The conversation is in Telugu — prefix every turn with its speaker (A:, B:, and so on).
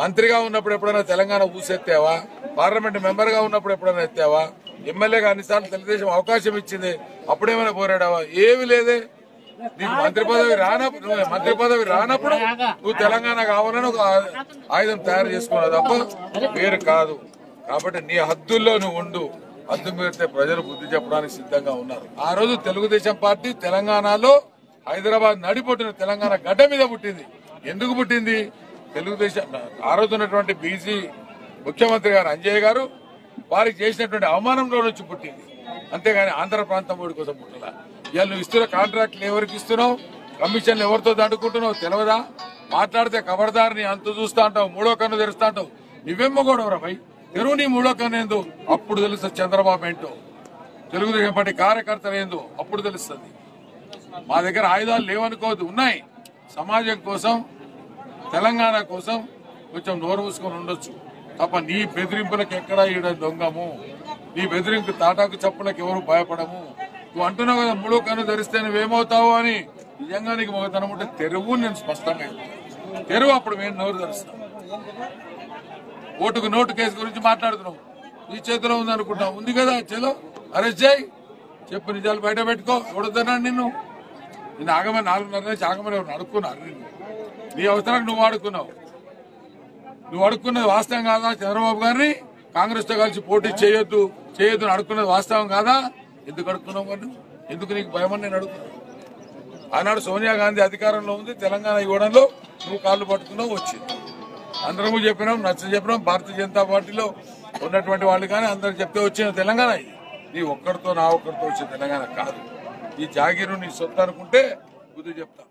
A: మంత్రిగా ఉన్నప్పుడు ఎప్పుడైనా తెలంగాణ ఊసెత్తావా? పార్లమెంట్ మెంబర్ గా ఉన్నప్పుడు ఎప్పుడైనా ఎత్తావా? ఎమ్మెల్యేగా అన్నిసార్లు తెలుగుదేశం అవకాశం ఇచ్చింది, అప్పుడేమైనా పోరాడావా? ఏమి లేదే. నీకు మంత్రి పదవి రానప్పుడు నువ్వు తెలంగాణ కావాలని ఒక ఆయుధం తయారు చేసుకున్నావు తప్ప వేరు కాదు. కాబట్టి నీ హద్దుల్లో నువ్వు ఉండు. హద్దు మీరితే ప్రజలు బుద్ధి చెప్పడానికి సిద్ధంగా ఉన్నారు. ఆ రోజు తెలుగుదేశం పార్టీ తెలంగాణలో హైదరాబాద్ నడిపొట్టిన తెలంగాణ గడ్డ మీద పుట్టింది. ఎందుకు పుట్టింది? తెలుగుదేశం ఆ రోజు ఉన్నటువంటి బీసీ ముఖ్యమంత్రి గారు అంజయ్య గారు వారికి చేసినటువంటి అవమానంలో నుంచి పుట్టింది. అంతేగాని ఆంధ్ర ప్రాంతం ఓడి కోసం పుట్టలా. ఇవాళ నువ్వు ఇస్తున్న కాంట్రాక్ట్లు ఎవరికి ఇస్తున్నావు, కమిషన్లు ఎవరితో దండుకుంటున్నావు తెలియదా? మాట్లాడితే ఖబర్దారిని అంత చూస్తా అంటావు, మూడో కన్ను తెరుస్తా అంటావు. నువ్వెమ్మ కూడా భయ్ తెరువు నీ మూడో కన్ను ఏందో అప్పుడు తెలుస్తుంది. చంద్రబాబు ఏంటో, తెలుగుదేశం పార్టీ కార్యకర్తలు ఏందో అప్పుడు తెలుస్తుంది. మా దగ్గర ఆయుధాలు లేవనుకోవద్దు, ఉన్నాయి. సమాజం కోసం, తెలంగాణ కోసం కొంచెం నోరు మూసుకొని ఉండొచ్చు తప్ప నీ బెదిరింపులకు ఎక్కడా ఈడ దొంగము, నీ బెదిరింపు తాటాకు చప్పులకు ఎవరు భయపడము. నువ్వు అంటున్నావు కదా మూడో కన్ను ధరిస్తే నువ్వేమవుతావు అని. నిజంగా నీకు మొగతనం ఉంటే తెరువు, నేను స్పష్టంగా తెరువు, అప్పుడు మేము నోరు ధరిస్తాం. ఓటుకు నోటు కేసు గురించి మాట్లాడుతున్నావు, నీ చేతిలో ఉంది అనుకుంటావు. ఉంది కదా, చలో అరెస్ట్ చేయి, చెప్పు, నిజాలు బయట పెట్టుకో. ఎవడొద్దన్నాడు నిన్ను ఆగమని 4:30 నుంచి ఆగమని ఎవరు అడుక్కున్నారు నిన్ను? నీ అవసరానికి నువ్వు అడుక్కున్నావు. నువ్వు అడుక్కున్నది వాస్తవం కాదా? చంద్రబాబు గారిని కాంగ్రెస్ తో కలిసి పోటీ చేయొద్దు అని అడుక్కున్నది వాస్తవం కాదా? ఎందుకు అడుక్కున్నావు మరి? ఎందుకు నీకు భయమని నేను అడుగుతున్నాను. ఆనాడు సోనియా గాంధీ అధికారంలో ఉంది, తెలంగాణ ఇవ్వడంలో నువ్వు కాళ్ళు పట్టుకున్నావు, వచ్చింది. అందరము చెప్పినాం, చెప్పినాం. భారతీయ జనతా పార్టీలో ఉన్నటువంటి వాళ్ళు కానీ అందరు చెప్తే వచ్చిన తెలంగాణ ఇది. నీ ఒక్కడితో నా ఒక్కడితో వచ్చిన తెలంగాణ కాదు. ఈ జాగీరు నీ సొత్తు అనుకుంటే బుద్ధి చెప్తా.